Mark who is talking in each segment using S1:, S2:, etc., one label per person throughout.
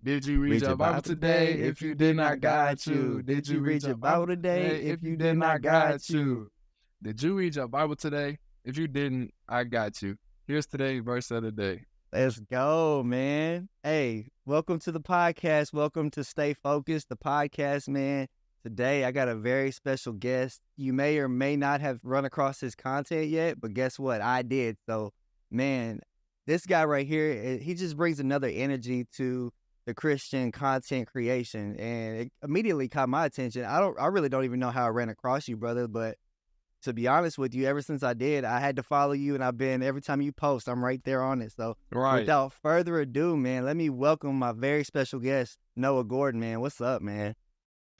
S1: Did you read your Bible today? If you did not, got you. Did you read your Bible today? If you did not, got you. Did you read your Bible today? If you didn't, I got you. Here's today's verse of the day.
S2: Let's go, man. Hey, welcome to the podcast. Welcome to Stay Focused, the podcast, man. Today, I got a very special guest. You may or may not have run across his content yet, but guess what? I did. So, man, this guy right here, he just brings another energy to the Christian content creation, and it immediately caught my attention. I really don't even know how I ran across you, brother, but to be honest with you, ever since I did, I had to follow you, and I've been, every time you post, I'm right there on it. So without further ado, man, let me welcome my very special guest, Noah Gordon, man. What's up, man?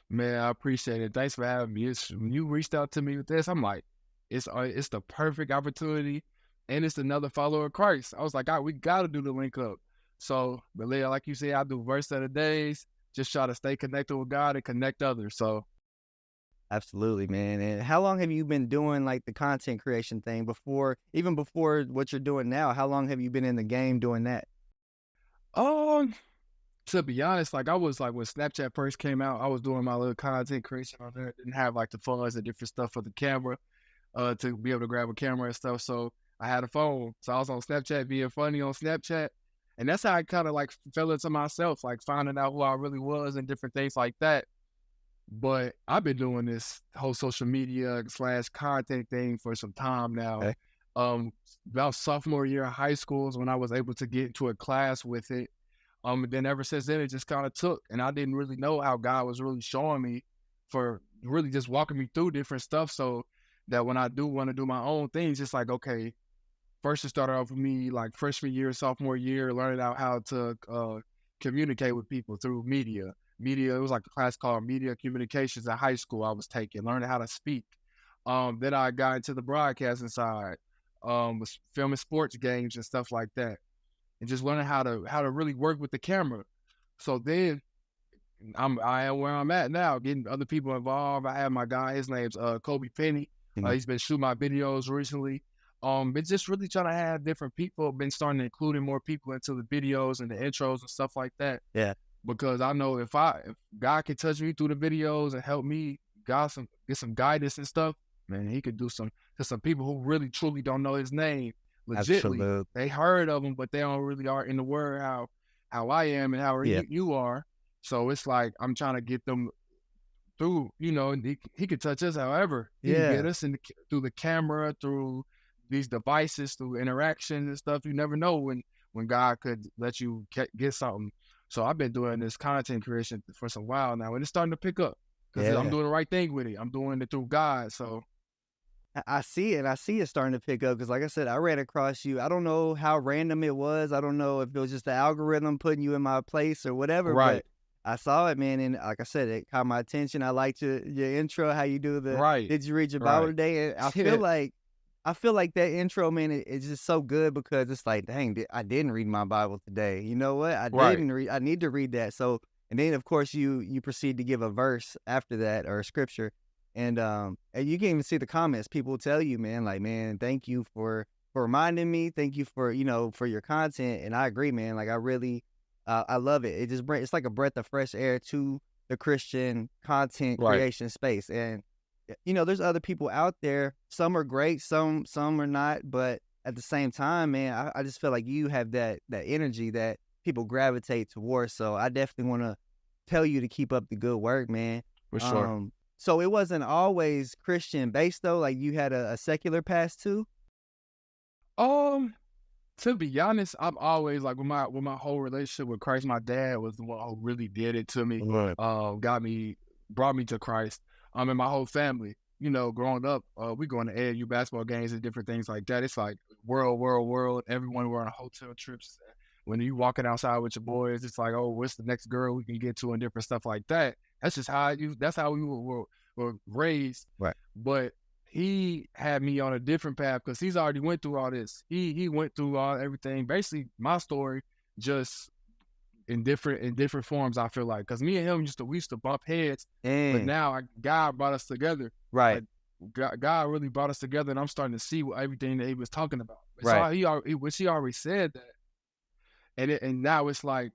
S1: Man, I appreciate it. Thanks for having me. When you reached out to me with this, I'm like, it's the perfect opportunity, and it's another follower of Christ. I was like, we got to do the link up. So, but like you say, I do verse of the days, just try to stay connected with God and connect others. So.
S2: Absolutely, man. And how long have you been doing like the content creation thing even before what you're doing now? How long have you been in the game doing that?
S1: To be honest, like I was like when Snapchat first came out, I was doing my little content creation on there. Didn't have like the funds and different stuff for the camera, to be able to grab a camera and stuff. So I had a phone. So I was on Snapchat being funny on Snapchat. And that's how I kind of like fell into myself, like finding out who I really was and different things like that. But I've been doing this whole social media / content thing for some time now.
S2: Okay.
S1: About sophomore year of high school is when I was able to get into a class with it. And then ever since then, it just kind of took. And I didn't really know how God was really showing me for really just walking me through different stuff. So that when I do want to do my own things, it's like, okay, first it started off with me like freshman year, sophomore year, learning out how to communicate with people through media. It was like a class called Media Communications at high school I was taking, learning how to speak. Then I got into the broadcasting side, was filming sports games and stuff like that, and just learning how to really work with the camera. So then I am where I'm at now, getting other people involved. I have my guy, his name's Kobe Penny. He's been shooting my videos recently. Been just really trying to have different people, been starting to including more people into the videos and the intros and stuff like that.
S2: Yeah.
S1: Because I know if God can touch me through the videos and help me get some guidance and stuff, man, he could do to some people who really truly don't know his name. Legitly,
S2: Absolutely.
S1: They heard of him, but they don't really are in the word how I am and how you are. So it's like I'm trying to get them through. He could touch us however. He can get us through the camera, through these devices, through interaction and stuff. You never know when God could let you get something. So I've been doing this content creation for some while now, and it's starting to pick up because I'm doing the right thing with it. I'm doing it through God. So
S2: I see it. I see it starting to pick up because, like I said, I ran across you. I don't know how random it was. I don't know if it was just the algorithm putting you in my place or whatever.
S1: Right.
S2: But I saw it, man, and like I said, it caught my attention. I liked your intro, how you do the Did you read your Bible today? And I feel like that intro, man, it's just so good because it's like, dang, I didn't read my Bible today. You know what? Didn't read. I need to read that. So, and then of course you proceed to give a verse after that or a scripture, and you can even see the comments. People tell you, man, like, man, thank you for reminding me. Thank you for for your content. And I agree, man. Like I really, I love it. It's like a breath of fresh air to the Christian content creation space. And there's other people out there. Some are great, some are not. But at the same time, man, I just feel like you have that energy that people gravitate towards. So I definitely want to tell you to keep up the good work, man.
S1: For sure.
S2: So it wasn't always Christian based though. Like you had a secular past too.
S1: To be honest, I'm always like with my whole relationship with Christ. My dad was the one who really did it to me. Brought me to Christ. And my whole family, growing up, we going to AAU basketball games and different things like that. It's like world. Everyone were on hotel trips. When you walking outside with your boys, it's like, oh, what's the next girl we can get to and different stuff like that. That's just that's how we were raised.
S2: Right.
S1: But he had me on a different path because he's already went through all this. He went through everything. Basically, my story just in different forms, I feel like, because me and him we used to bump heads, but now God brought us together.
S2: Right.
S1: Like, God really brought us together, and I'm starting to see everything that he was talking about.
S2: Right.
S1: So he already said that, and now it's like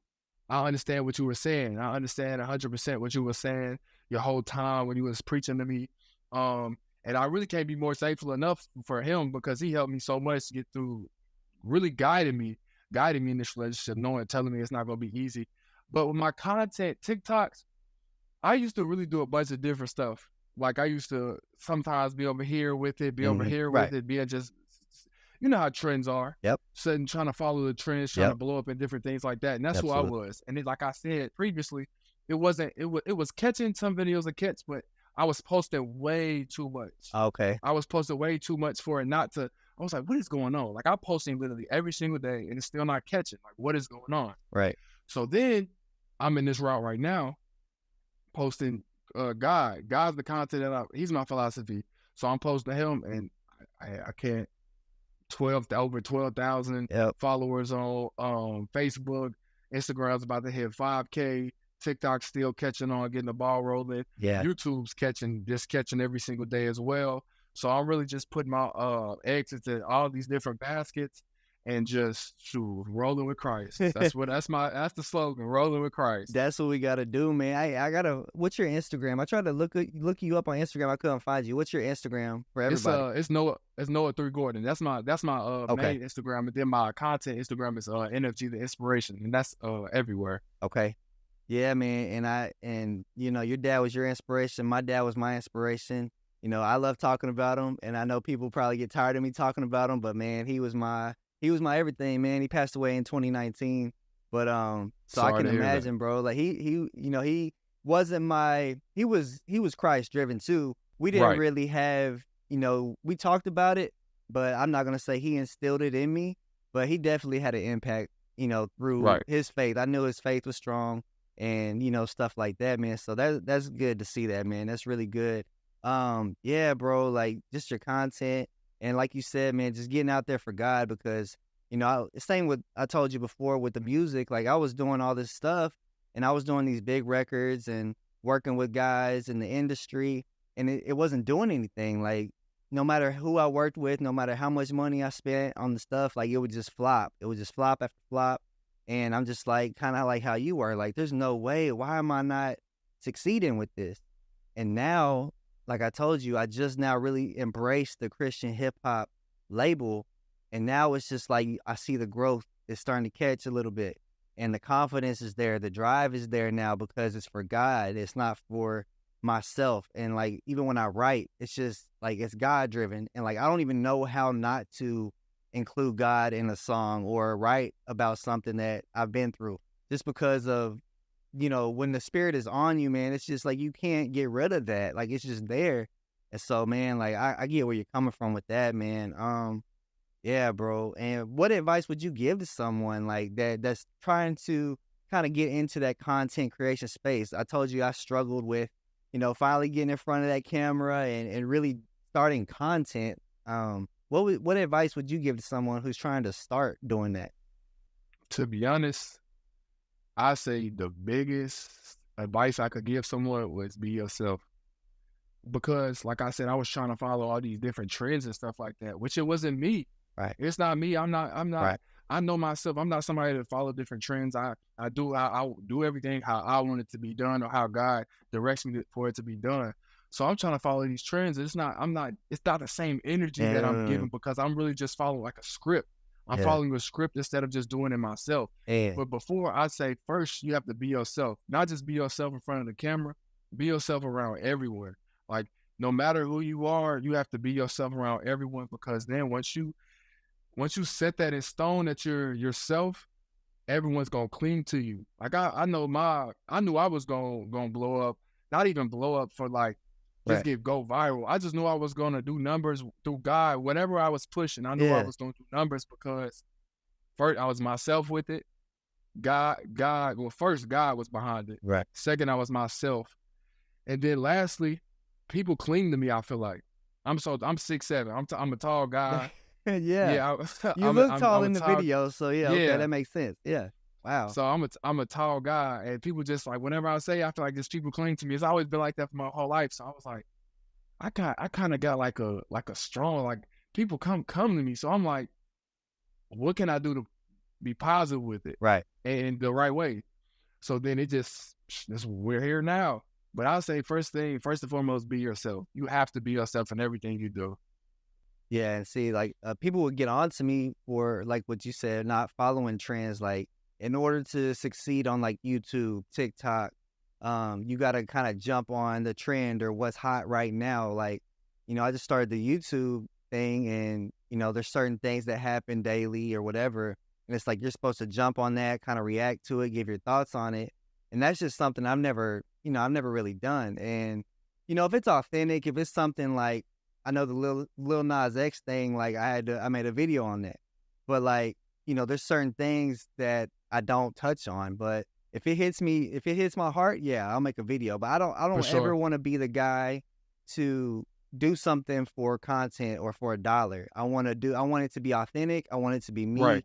S1: I understand what you were saying. I understand 100% what you were saying your whole time when you was preaching to me. And I really can't be more thankful enough for him because he helped me so much to get through, really guiding me in this relationship, telling me it's not going to be easy. But with my content, TikToks, I used to really do a bunch of different stuff. Like I used to sometimes be over here with it, over here with it, being just, you know how trends are.
S2: Yep.
S1: Sitting, trying to follow the trends, trying to blow up and different things like that. And that's who I was. And then, like I said previously, it was catching some videos a catch, but I was posting way too much.
S2: Okay.
S1: I was posting way too much for it not to. I was like, what is going on? Like I'm posting literally every single day and it's still not catching. Like what is going on?
S2: Right.
S1: So then I'm in this route right now, posting God's the content that he's my philosophy. So I'm posting him and I can't over 12,000 followers on Facebook. Instagram's about to hit 5K. TikTok's still catching on, getting the ball rolling.
S2: Yeah.
S1: YouTube's catching every single day as well. So I'm really just putting my eggs into all these different baskets and just rolling with Christ. That's the slogan, rolling with Christ.
S2: That's what we gotta do, man. I gotta. What's your Instagram? I tried to look you up on Instagram. I couldn't find you. What's your Instagram for everybody?
S1: It's Noah 3 Gordon. That's my main Instagram, and then my content Instagram is NFG the Inspiration, and that's everywhere.
S2: Okay. Yeah, man. And you know, your dad was your inspiration. My dad was my inspiration. You know, I love talking about him, and I know people probably get tired of me talking about him, but man, he was my everything, man. He passed away in 2019. But so I can imagine, bro. Like he you know, he wasn't he was Christ driven too. We didn't really have, you know, we talked about it, but I'm not gonna say he instilled it in me, but he definitely had an impact, you know, through his faith. I knew his faith was strong and, you know, stuff like that, man. So that's good to see that, man. That's really good. Yeah, bro, like just your content. And like you said, man, just getting out there for God because, you know, same with, I told you before with the music, like I was doing all this stuff and I was doing these big records and working with guys in the industry and it wasn't doing anything. Like no matter who I worked with, no matter how much money I spent on the stuff, like it would just flop. It would just flop after flop. And I'm just like, kind of like how you were, like, there's no way, why am I not succeeding with this? And now, like I told you, I just now really embraced the Christian hip hop label. And now it's just like, I see the growth is starting to catch a little bit. And the confidence is there. The drive is there now because it's for God. It's not for myself. And like, even when I write, it's just like, it's God driven. And like, I don't even know how not to include God in a song or write about something that I've been through just because of, you know, when the spirit is on you, man, it's just like, you can't get rid of that. Like, it's just there. And so, man, like, I get where you're coming from with that, man. Yeah, bro. And what advice would you give to someone like that's trying to kind of get into that content creation space? I told you I struggled with, you know, finally getting in front of that camera and really starting content. What advice would you give to someone who's trying to start doing that?
S1: To be honest, I say the biggest advice I could give someone was be yourself. Because like I said, I was trying to follow all these different trends and stuff like that, which it wasn't me.
S2: Right.
S1: It's not me. I'm not,
S2: right.
S1: I know myself. I'm not somebody to follow different trends. I do everything how I want it to be done or how God directs me for it to be done. So I'm trying to follow these trends. It's not the same energy that I'm giving because I'm really just following like a script. I'm following a script instead of just doing it myself. But before I say first, you have to be yourself, not just be yourself in front of the camera, be yourself around everywhere. Like no matter who you are, you have to be yourself around everyone because then once you set that in stone that you're yourself, everyone's gonna cling to you. Like I knew I was gonna blow up, not even blow up for like just go viral. I just knew I was gonna do numbers through God. Whatever I was pushing, I knew I was gonna do numbers because first I was myself with it. First God was behind it.
S2: Right.
S1: Second, I was myself. And then lastly, people cling to me, I feel like. I'm 6'7". I'm a tall guy.
S2: Yeah. You look tall in the video, so okay, that makes sense. Yeah. Wow.
S1: So I'm a tall guy, and people just like whenever I say I feel like just people cling to me. It's always been like that for my whole life. So I was like, I kind of got like a strong like people come to me. So I'm like, what can I do to be positive with it?
S2: Right.
S1: And the right way. So then we're here now. But I'll say first and foremost, be yourself. You have to be yourself in everything you do.
S2: Yeah, and see, like, people would get on to me for, like, what you said, not following trends. Like, in order to succeed on, like, YouTube, TikTok, you gotta kinda jump on the trend or what's hot right now. Like, I just started the YouTube thing and, there's certain things that happen daily or whatever, and it's like you're supposed to jump on that, kinda react to it, give your thoughts on it, and that's just something I've never really done. And, if it's authentic, if it's something like I know the Lil Nas X thing, like, I made a video on that. But, like, there's certain things that I don't touch on, but if it hits my heart, yeah, I'll make a video. But I
S1: For
S2: don't ever
S1: sure.
S2: wanna be the guy to do something for content or for a dollar. I want it to be authentic, I want it to be
S1: Right.
S2: me,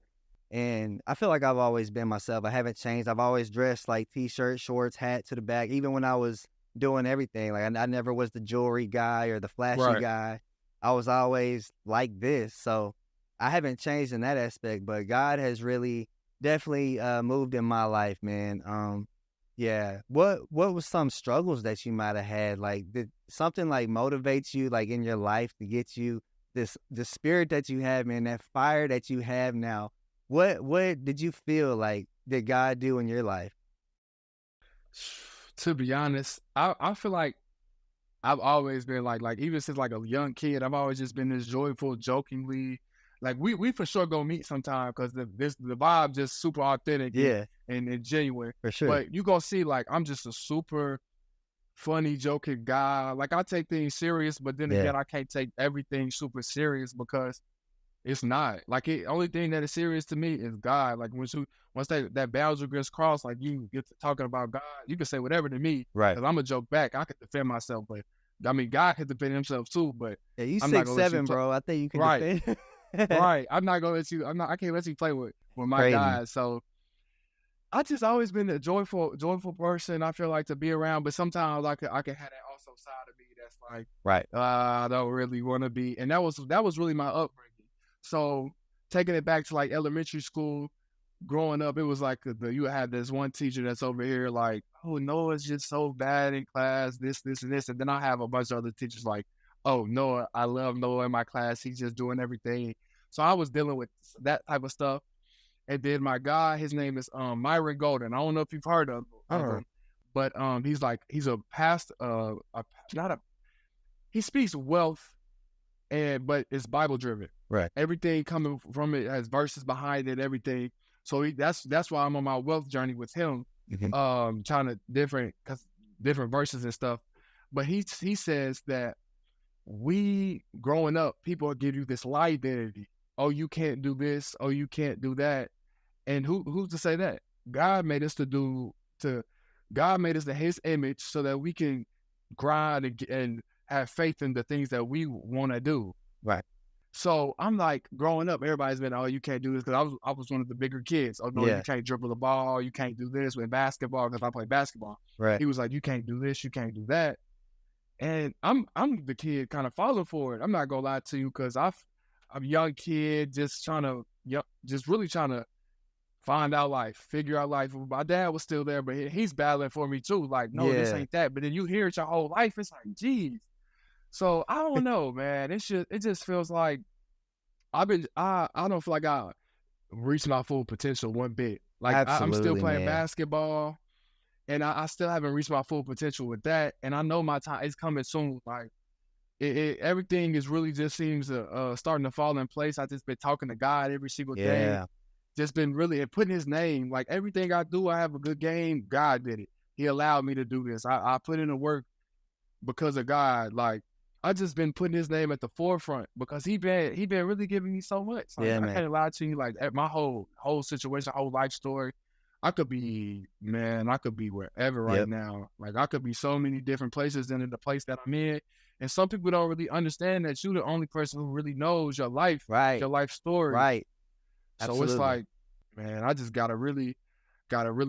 S2: and I feel like I've always been myself. I haven't changed. I've always dressed like T-shirt, shorts, hat to the back, even when I was doing everything. Like, I never was the jewelry guy or the flashy
S1: Right.
S2: guy. I was always like this. So I haven't changed in that aspect, but God has really definitely moved in my life, man. Yeah. What was some struggles that you might have had? Like, did something like motivate you like in your life to get you the spirit that you have, man, that fire that you have now? What did you feel like did God do in your life?
S1: To be honest, I feel like I've always been like even since like a young kid, I've always just been this joyful, jokingly. Like we for sure gonna meet sometime because the vibe just super authentic
S2: Yeah,
S1: and genuine.
S2: for sure.
S1: But you gonna see like I'm just a super funny, joking guy. Like I take things serious, but then
S2: Yeah.
S1: again, I can't take everything super serious because it's not. Like only thing that is serious to me is God. Like once that boundary gets crossed, like you get to talking about God, you can say whatever to me
S2: Right.
S1: because I'm a joke back. I could defend myself, but I mean God can defend himself too. But
S2: Yeah, you
S1: I'm not gonna let you
S2: 6'7",
S1: play.
S2: bro. I think you can
S1: Right,
S2: defend.
S1: right. I'm not gonna let you. I can't let you play with my
S2: Crazy.
S1: guys. So I just always been a joyful person. I feel like to be around, but sometimes I can have that also side of me that's like
S2: Right.
S1: I don't really want to be, and that was really my upbringing. So taking it back to like elementary school, growing up, it was like you had this one teacher that's over here like, oh Noah's just so bad in class, this and this, and then I have a bunch of other teachers like, oh Noah, I love Noah in my class, he's just doing everything. So I was dealing with that type of stuff. And then my guy, his name is Myron Golden. I don't know if you've heard of
S2: Uh-huh.
S1: him, but he's a past not a he speaks wealth but it's Bible driven.
S2: Right.
S1: Everything coming from it has verses behind it, everything. So that's why I'm on my wealth journey with him,
S2: Mhm.
S1: trying to different verses and stuff. But he says that we growing up, people will give you this lie identity. Oh, you can't do this. Oh, you can't do that. And who's to say that? God made us to God made us in His image so that we can grind and have faith in the things that we want to do.
S2: Right.
S1: So I'm like, growing up, everybody's been, oh, you can't do this because I was one of the bigger kids. Oh no, you
S2: Yeah.
S1: can't dribble the ball, you can't do this with basketball because I play basketball.
S2: Right.
S1: He was like, you can't do this, you can't do that, and I'm the kid kind of falling for it. I'm not gonna lie to you because I'm a young kid just trying to, just really trying to find out life, figure out life. My dad was still there, but he's battling for me too. Like, no, this
S2: Yeah.
S1: ain't that. But then you hear it your whole life, it's like, geez. So I don't know, man. It just feels like I don't feel like I reached my full potential one bit. Like I'm still
S2: Absolutely,
S1: playing
S2: man.
S1: basketball, and I still haven't reached my full potential with that. And I know my time is coming soon. Like everything is really just seems starting to fall in place. I just been talking to God every single day.
S2: Yeah.
S1: Just been really and putting His name. Like everything I do, I have a good game. God did it. He allowed me to do this. I put in the work because of God. Like I just been putting His name at the forefront because He been really giving me so much. Like
S2: Yeah,
S1: I
S2: man.
S1: can't lie to you. Like at my whole situation, whole life story. I could be wherever right
S2: Yep.
S1: now. Like I could be so many different places than in the place that I'm in. And some people don't really understand that you're the only person who really knows
S2: Right.
S1: your life story.
S2: Right.
S1: So it's
S2: Absolutely.
S1: like, man, I just gotta really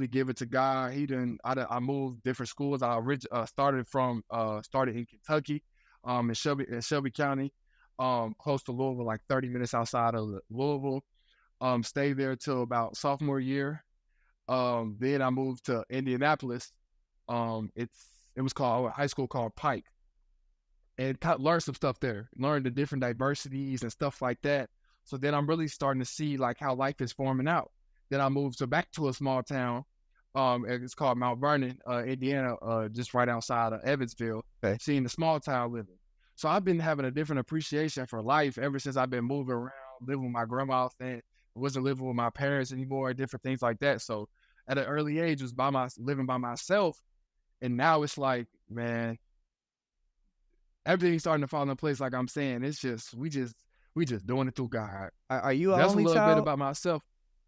S1: give it to God. I moved different schools. Started in Kentucky, in Shelby County, close to Louisville, like 30 minutes outside of Louisville. Stayed there till about sophomore year. Then I moved to Indianapolis. It was called a high school called Pike, and learned some stuff there. Learned the different diversities and stuff like that. So then I'm really starting to see like how life is forming out. Then I moved back to a small town. It's called Mount Vernon, Indiana, just right outside of Evansville.
S2: Okay.
S1: Seeing the small town living. So I've been having a different appreciation for life ever since I've been moving around, living with my grandma, and wasn't living with my parents anymore, different things like that. So at an early age, was living by myself, and now it's like, man, everything's starting to fall into place. Like I'm saying, it's just we just doing it through God.
S2: Are you an
S1: That's a
S2: only
S1: little bit
S2: child?
S1: about myself.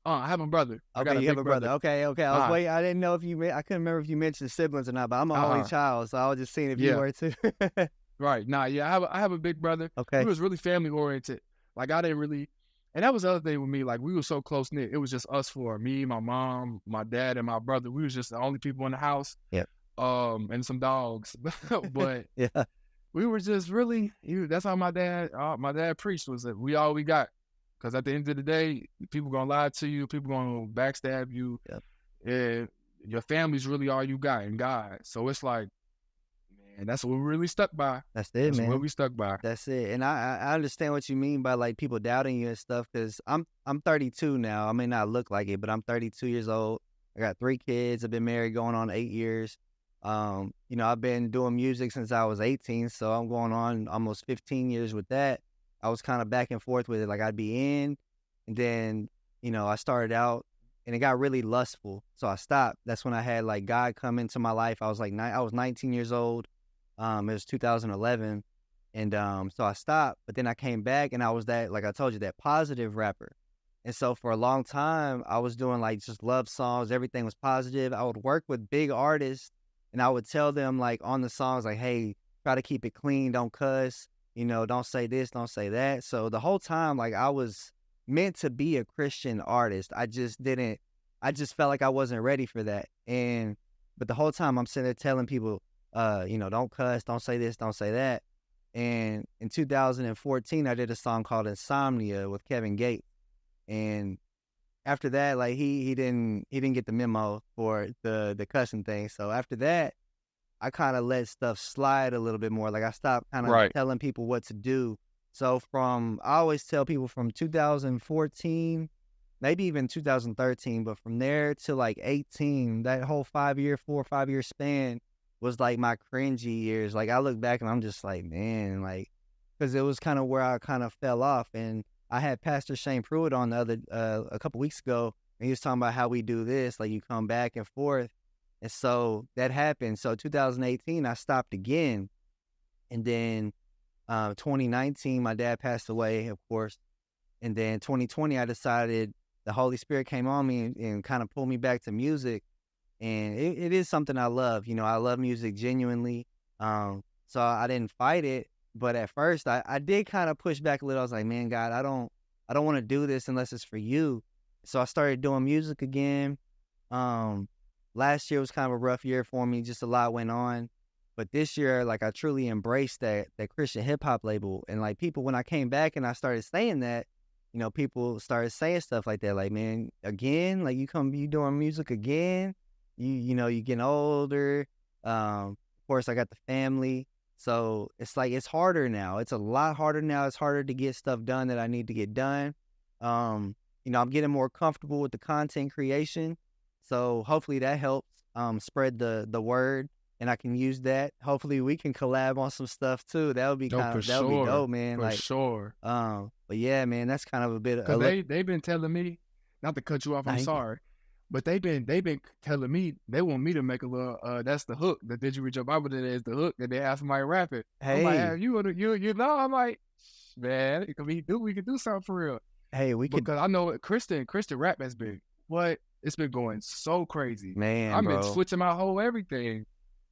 S1: I have a brother. I got
S2: Okay,
S1: a
S2: you have
S1: big
S2: a brother.
S1: brother.
S2: Okay. I was waiting. I didn't know if I couldn't remember if you mentioned siblings or not, but I'm an only child, so I was just seeing if you
S1: Yeah.
S2: were too.
S1: Right. Nah, yeah, I have a big brother.
S2: Okay.
S1: He was really family oriented. Like I didn't really, and that was the other thing with me. Like we were so close knit. It was just us four: me, my mom, my dad, and my brother. We was just the only people in the house.
S2: Yep.
S1: And some dogs. But
S2: Yeah.
S1: we were just really. That's how my dad preached, was that we all we got. Because at the end of the day, people gonna lie to you. People gonna backstab you.
S2: Yep.
S1: And your family's really all you got in God. So it's like, man, that's what we really stuck by.
S2: That's it,
S1: That's
S2: man.
S1: what we stuck by.
S2: That's it. And I understand what you mean by like people doubting you and stuff. Because I'm 32 now. I may not look like it, but I'm 32 years old. I got 3 kids. I've been married going on 8 years. I've been doing music since I was 18, so I'm going on almost 15 years with that. I was kind of back and forth with it. Like I'd be in, and then, I started out and it got really lustful. So I stopped. That's when I had like God come into my life. I was like, I was 19 years old. It was 2011. And so I stopped, but then I came back and I was that, like I told you, that positive rapper. And so for a long time, I was doing like just love songs. Everything was positive. I would work with big artists and I would tell them like on the songs, like, hey, try to keep it clean. Don't cuss. Don't say this, don't say that. So the whole time, like I was meant to be a Christian artist. I just felt like I wasn't ready for that. But the whole time I'm sitting there telling people, don't cuss, don't say this, don't say that. And in 2014, I did a song called Insomnia with Kevin Gates. And after that, like he didn't get the memo for the cussing thing. So after that, I kind of let stuff slide a little bit more. Like I stopped kind of telling people what to do. So I always tell people from 2014, maybe even 2013, but from there to like 18, that whole 4 or 5 year span was like my cringy years. Like I look back and I'm just like, man, like, cause it was kind of where I kind of fell off. And I had Pastor Shane Pruitt on a couple weeks ago, and he was talking about how we do this, like you come back and forth. And so that happened. So 2018, I stopped again. And then 2019, my dad passed away, of course. And then 2020, I decided the Holy Spirit came on me and kind of pulled me back to music. And it is something I love. I love music genuinely. So I didn't fight it. But at first, I did kind of push back a little. I was like, man, God, I don't want to do this unless it's for you. So I started doing music again. Last year was kind of a rough year for me. Just a lot went on. But this year, like I truly embraced that Christian hip hop label. And like people, when I came back and I started saying that, people started saying stuff like that. Like, man, again, like you doing music again. You getting older. Of course, I got the family. So it's like, it's harder now. It's a lot harder now. It's harder to get stuff done that I need to get done. I'm getting more comfortable with the content creation. So hopefully that helps spread the word, and I can use that. Hopefully we can collab on some stuff too. That would be that would be dope, man.
S1: For sure.
S2: But yeah, man, that's kind of a bit.
S1: Cause they've been telling me, not to cut you off. I'm sorry, but they've been telling me they want me to make a little. That's the hook. The Did You Read Your Bible today is the hook that they have somebody rap it.
S2: Hey,
S1: I'm like, I'm like, man, we can do something for real.
S2: Hey, because
S1: I know Christian rap has been it's been going so crazy,
S2: man.
S1: I've been switching my whole everything.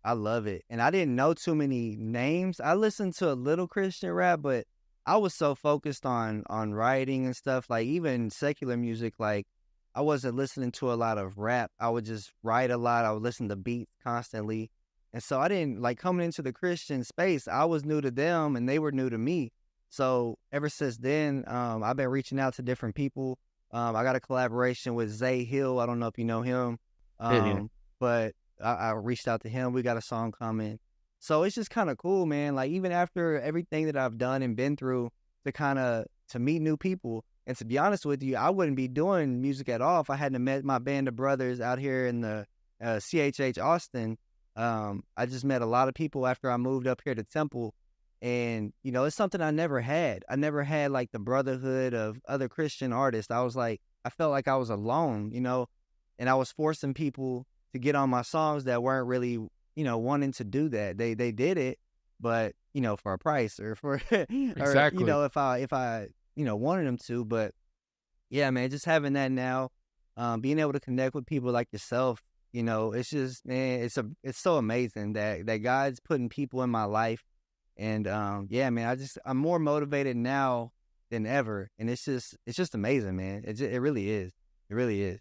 S2: I love it, and I didn't know too many names. I listened to a little Christian rap, but I was so focused on writing and stuff. Like even secular music, like I wasn't listening to a lot of rap. I would just write a lot. I would listen to beats constantly, and so I didn't like coming into the Christian space. I was new to them, and they were new to me. So ever since then, I've been reaching out to different people. I got a collaboration with Zay Hill. I don't know if you know him,
S1: Yeah.
S2: but I reached out to him. We got a song coming. So it's just kind of cool, man. Like even after everything that I've done and been through to meet new people. And to be honest with you, I wouldn't be doing music at all if I hadn't met my band of brothers out here in the CHH Austin. I just met a lot of people after I moved up here to Temple. And, you know, it's something I never had. I never had like the brotherhood of other Christian artists. I felt like I was alone, you know, and I was forcing people to get on my songs that weren't really, you know, wanting to do that. They did it, but, you know, for a price or for, or, you know, if I, you know, wanted them to. But yeah, man, just having that now, being able to connect with people like yourself, you know, it's just, man, it's so amazing that God's putting people in my life. And yeah, man, I'm more motivated now than ever, and it's just amazing, man. It really is. It really is.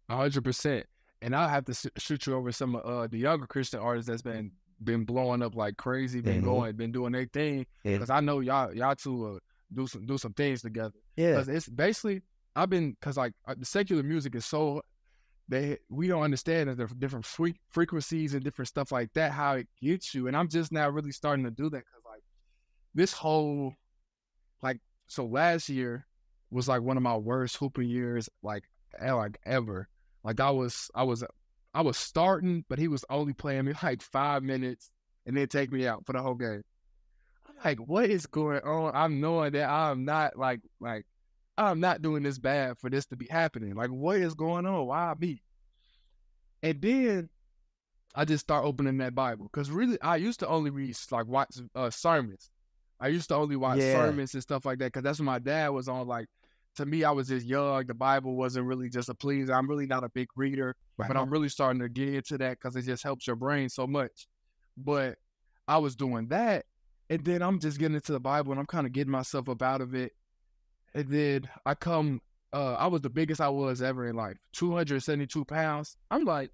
S1: 100%. And I'll have to shoot you over some of the younger Christian artists that's been blowing up like crazy, been doing their thing. Because I know y'all two do some things together.
S2: Yeah.
S1: Because it's basically because like the secular music is so we don't understand that there's different frequencies and different stuff like that, how it gets you. And I'm just now really starting to do that because like this whole so last year was like one of my worst hooping years like ever. Like I was starting, but he was only playing me like 5 minutes and then take me out for the whole game. I'm like, what is going on? I'm knowing that I'm not like I'm not doing this bad for this to be happening. Like, what is going on? Why me? And then I just start opening that Bible because really I used to only read like watch sermons. I used to only watch sermons and stuff like that because that's what my dad was on. Like, to me, I was just young. The Bible wasn't really just a pleaser. I'm really not a big reader, but I'm really starting to get into that because it just helps your brain so much. But I was doing that, and then I'm just getting into the Bible, and I'm kind of getting myself up out of it. And then I was the biggest I was ever in life, 272 pounds. I'm like,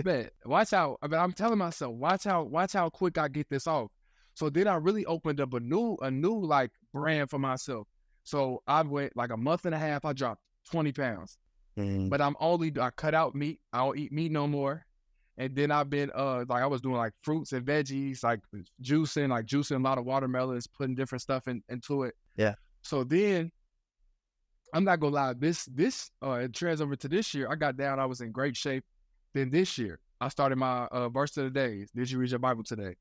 S1: man, watch out. I mean, I'm telling myself, watch how quick I get this off. So then I really opened up a new like brand for myself. So I went like a month and a half, I dropped 20 pounds. But I cut out meat. I don't eat meat no more. And then I've been like I was doing like fruits and veggies, like juicing a lot of watermelons, putting different stuff into it.
S2: Yeah.
S1: So then I'm not gonna lie, this it trans over to this year. I got down, I was in great shape. Then this year, I started my verse of the day. Did you read your Bible today?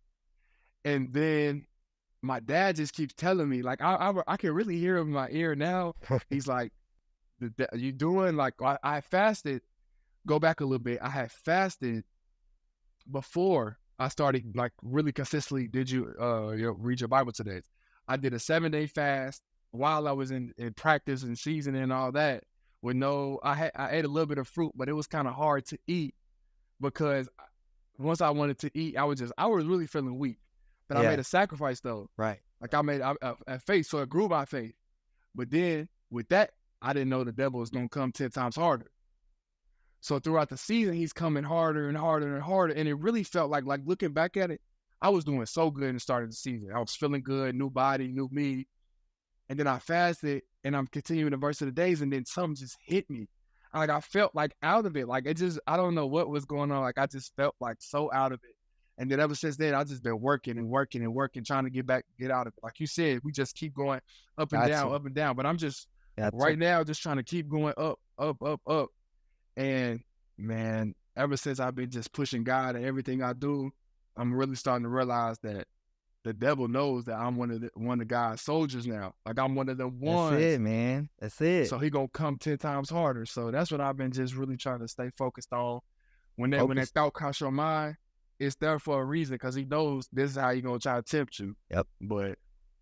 S1: And then my dad just keeps telling me, like, I can really hear him in my ear now. He's like, you doing, like, I fasted, go back a little bit. I had fasted before I started, like, really consistently, did you read your Bible today? I did a 7-day fast while I was in practice and season and all that. I ate a little bit of fruit, but it was kind of hard to eat because once I wanted to eat, I was really feeling weak. But I made a sacrifice though.
S2: Right.
S1: Like I made a faith, so it grew my faith. But then with that, I didn't know the devil was gonna come 10 times harder. So throughout the season, he's coming harder and harder and harder. And it really felt like looking back at it, I was doing so good in the start of the season. I was feeling good, new body, new me. And then I fasted and I'm continuing the verse of the days, and then something just hit me. Like I felt like out of it. Like it just, I don't know what was going on. Like I just felt like so out of it. And then ever since then, I've just been working and working and working, trying to get out of it. Like you said, we just keep going up and down. But I'm just right now just trying to keep going up, up, up, up. And man, ever since I've been just pushing God and everything I do, I'm really starting to realize that the devil knows that I'm one of God's soldiers now. Like I'm one of the ones.
S2: That's it, man. That's it.
S1: So he gonna come 10 times harder. So that's what I've been just really trying to stay focused on. When that thought cross your mind, it's there for a reason because he knows this is how he gonna try to tempt you.
S2: Yep.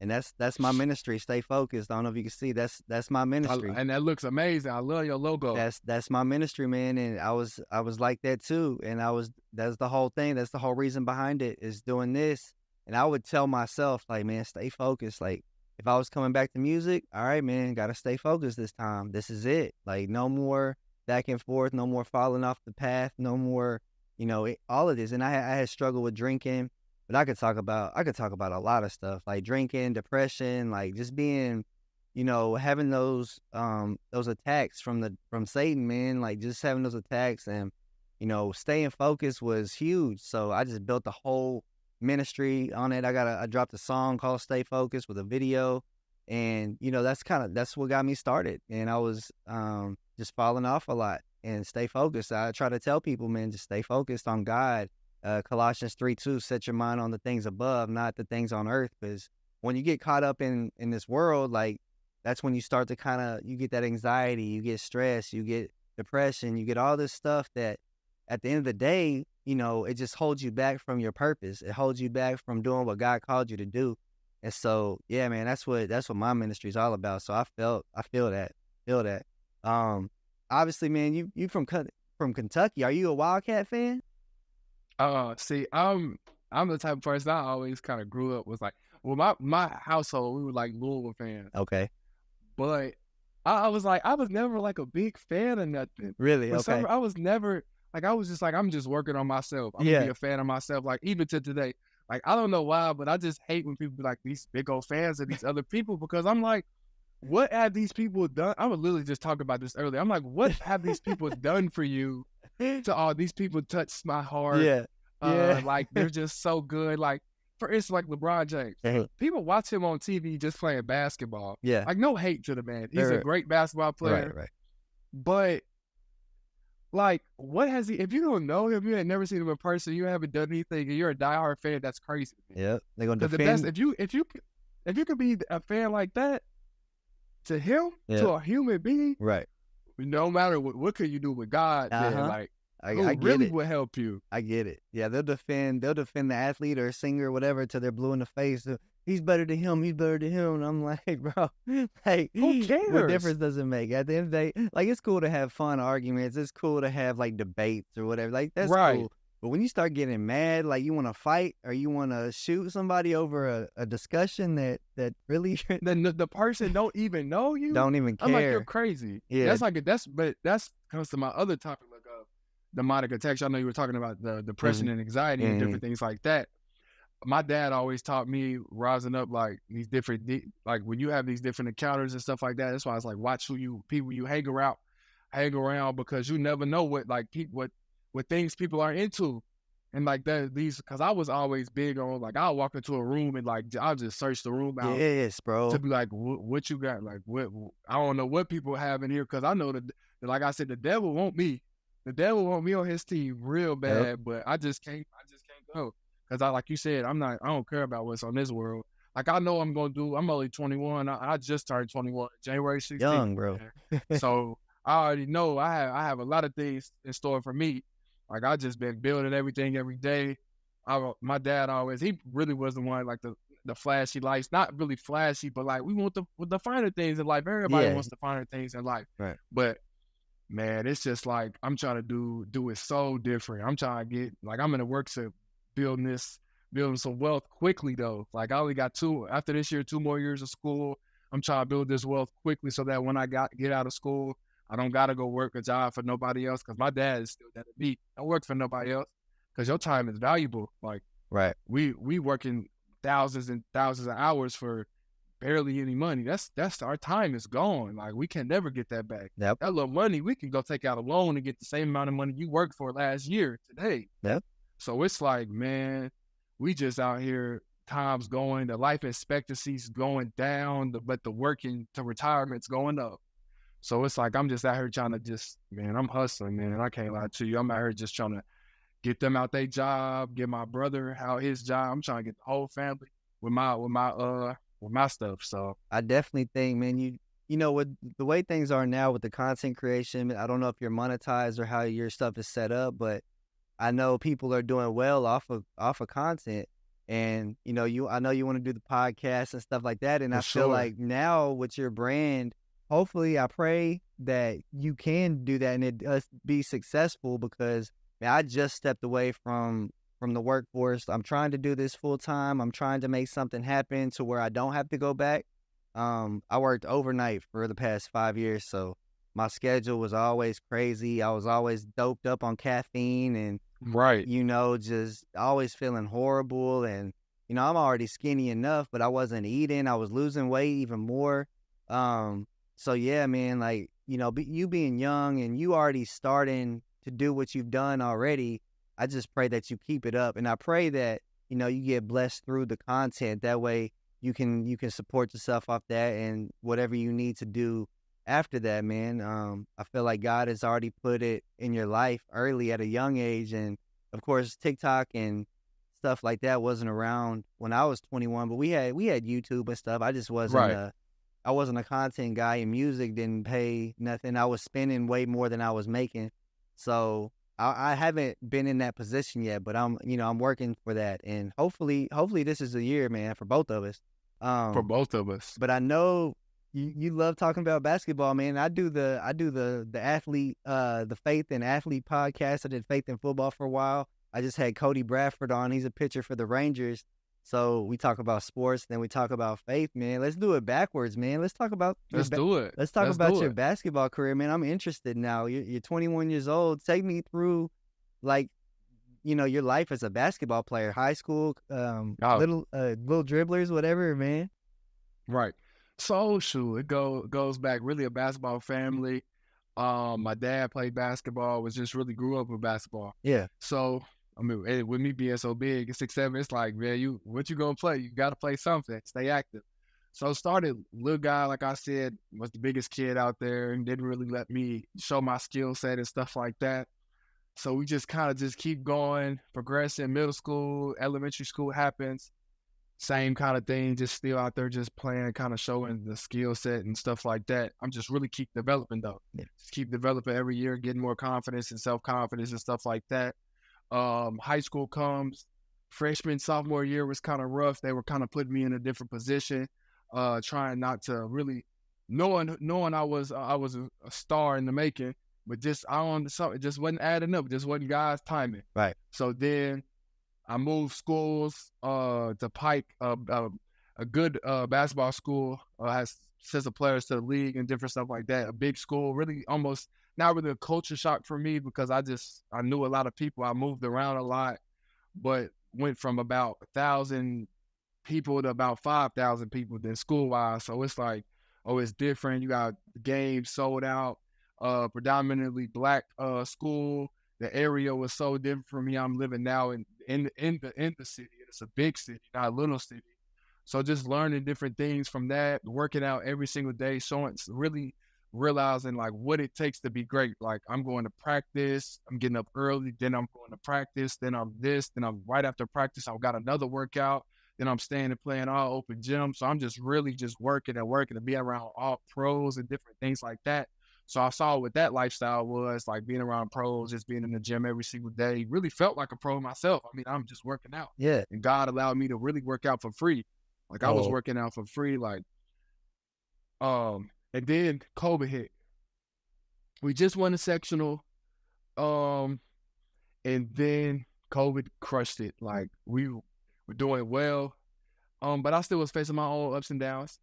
S2: And that's my ministry. Stay focused. I don't know if you can see. That's my ministry.
S1: And that looks amazing. I love your logo.
S2: That's my ministry, man. And I was like that too. And that's the whole thing. That's the whole reason behind it is doing this. And I would tell myself, like, man, stay focused. Like, if I was coming back to music, all right, man, got to stay focused this time. This is it. Like, no more back and forth, no more falling off the path, no more, all of this. And I had struggled with drinking, but I could talk about a lot of stuff, like drinking, depression, like just being having those attacks from Satan, man, like just having those attacks and, staying focused was huge. So I just built the whole ministry on it. I dropped a song called Stay Focused with a video. And, that's what got me started. And I was just falling off a lot and stay focused. I try to tell people, man, just stay focused on God. Colossians 3:2, set your mind on the things above, not the things on earth. Because when you get caught up in this world, like, that's when you start to you get that anxiety, you get stress, you get depression, you get all this stuff that at the end of the day, it just holds you back from your purpose. It holds you back from doing what God called you to do. And so, yeah, man, that's what my ministry is all about. So I feel that. Obviously, man, you from Kentucky. Are you a Wildcat fan?
S1: See, I'm the type of person I always kind of grew up with, like, well, my household, we were like Louisville fans.
S2: Okay.
S1: But I was never like a big fan of nothing.
S2: Really? Okay.
S1: I was never like, I was just like, I'm just working on myself. I'm gonna be a fan of myself. Like, even to today, like, I don't know why, but I just hate when people be like these big old fans of these other people, because I'm like, what have these people done? I was literally just talking about this earlier. I'm like, what have these people done for you? To all these people touched my heart.
S2: Yeah.
S1: Like, they're just so good. Like, for instance, like LeBron James. People watch him on TV just playing basketball.
S2: Yeah.
S1: Like, no hate to the man. He's a great basketball player.
S2: Right.
S1: But, like, what has he, if you don't know him, you ain't never seen him in person, you haven't done anything, and you're a diehard fan, that's crazy.
S2: Yeah. They're going to defend.
S1: If you could be a fan like that to him, to a human being.
S2: Right.
S1: No matter what could you do with God, then, like,
S2: I get
S1: really
S2: it.
S1: would help you.
S2: I get it. Yeah, they'll defend the athlete or singer or whatever till they're blue in the face. He's better than him. He's better than him. And I'm like, bro, like,
S1: who cares?
S2: What difference does it make? At the end of the day, like, it's cool to have fun arguments. It's cool to have like debates or whatever. Like, that's cool. But when you start getting mad, like you want to fight or you want to shoot somebody over a discussion that really
S1: then the person don't even know you,
S2: don't even care.
S1: I'm like, you're crazy.
S2: Yeah,
S1: but that's comes to my other topic, like demonic attacks. I know you were talking about the depression and anxiety and different things like that. My dad always taught me rising up, like, these different, like, when you have these different encounters and stuff like that. That's why it's like, watch people you hang around, because you never know what, like, what things people are into. And like that, because I was always big on, like, I'll walk into a room and, like, I'll just search the room out.
S2: Yes, bro.
S1: To be like, what you got? Like, what? I don't know what people have in here, because I know that, like I said, the devil want me. The devil want me on his team real bad, but I just can't go. Because like you said, I don't care about what's on this world. Like, I know I'm only 21. I just turned 21, January 16th.
S2: Young, bro.
S1: So I already know I have a lot of things in store for me. Like, I just been building everything every day. My dad he really was the one, like, the flashy lights, not really flashy, but like, we want the finer things in life. Everybody wants the finer things in life.
S2: Right.
S1: But man, it's just like, I'm trying to do it so different. I'm trying to get, like, I'm in the works of building some wealth quickly, though. Like, I only got after this year, 2 more years of school. I'm trying to build this wealth quickly so that when I get out of school, I don't got to go work a job for nobody else, because my dad is still that to me. Don't work for nobody else, because your time is valuable. Like,
S2: right.
S1: We working thousands and thousands of hours for barely any money. That's our time is gone. Like, we can never get that back.
S2: Yep.
S1: That little money, we can go take out a loan and get the same amount of money you worked for last year today.
S2: Yep.
S1: So it's like, man, we just out here, time's going, the life expectancy's going down, but the working to retirement's going up. So it's like, I'm just out here trying to man, I'm hustling, man. And I can't lie to you. I'm out here just trying to get them out their job, get my brother out his job. I'm trying to get the whole family with my stuff. So
S2: I definitely think, man, you know, with the way things are now with the content creation, I don't know if you're monetized or how your stuff is set up, but I know people are doing well off of content. And, I know you want to do the podcast and stuff like that. And I feel like now with your brand, hopefully, I pray that you can do that and it does be successful, because, man, I just stepped away from the workforce. I'm trying to do this full time. I'm trying to make something happen to where I don't have to go back. I worked overnight for the past 5 years, so my schedule was always crazy. I was always doped up on caffeine and, just always feeling horrible. And, I'm already skinny enough, but I wasn't eating. I was losing weight even more. So yeah, man, like, you being young and you already starting to do what you've done already, I just pray that you keep it up. And I pray that, you get blessed through the content. That way you can support yourself off that and whatever you need to do after that, man. I feel like God has already put it in your life early at a young age. And of course, TikTok and stuff like that wasn't around when I was 21, but we had YouTube and stuff.
S1: Right.
S2: I wasn't a content guy, and music didn't pay nothing. I was spending way more than I was making. So I haven't been in that position yet, but I'm working for that. And hopefully this is a year, man, for both of us.
S1: For
S2: Um,
S1: both of us.
S2: but I know you love talking about basketball, man. I do the athlete, the Faith and Athlete podcast. I did Faith and Football for a while. I just had Cody Bradford on. He's a pitcher for the Rangers. So we talk about sports, then we talk about faith, man. Let's do it backwards, man. Let's talk about
S1: Let's do it.
S2: let's talk
S1: Let's
S2: about
S1: do
S2: your
S1: it.
S2: basketball career, man. I'm interested now. You're 21 years old. Take me through, like, your life as a basketball player, high school,
S1: Oh,
S2: little dribblers, whatever, man.
S1: right. So shoot, it goes back really a basketball family. My dad played basketball, was just really grew up with basketball.
S2: Yeah,
S1: So I mean, with me being so big, at 6'7", it's like, man, what you gonna play? You gotta play something, stay active. So started little guy, like I said, was the biggest kid out there and didn't really let me show my skill set and stuff like that. So we just kind of just keep going, progressing. Middle school, elementary school happens. Same kind of thing, just still out there just playing, kind of showing the skill set and stuff like that. I'm just really keep developing though.
S2: yeah,
S1: Just keep developing every year, getting more confidence and self-confidence and stuff like that. High school comes, freshman, sophomore year was kind of rough. They were kind of putting me in a different position, trying not to really knowing I was a star in the making, but just I on something just wasn't adding up. Just wasn't God's timing.
S2: right.
S1: So then I moved schools to Pike, a good basketball school, has sends the players to the league and different stuff like that. A big school, really almost not really a culture shock for me because I knew a lot of people. I moved around a lot, but went from about 1,000 people to about 5,000 people then school wise. So it's like, oh, it's different. You got games sold out, predominantly black school. The area was so different from me. I'm living now in the city. It's a big city, not a little city. So just learning different things from that, working out every single day, showing really realizing like what it takes to be great. Like I'm going to practice, I'm getting up early, then I'm going to practice, then I'm this, then I'm right after practice, I've got another workout, then I'm staying and playing all open gym. So I'm just really just working and working to be around all pros and different things like that. So I saw what that lifestyle was like being around pros, just being in the gym every single day. Really felt like a pro myself. I mean, I'm just working out.
S2: Yeah.
S1: And God allowed me to really work out for free. Like I was
S2: Oh,
S1: working out for free, like and then COVID hit. We just won a sectional, um, and then COVID crushed it. Like we were doing well, but I still was facing my own ups and downs.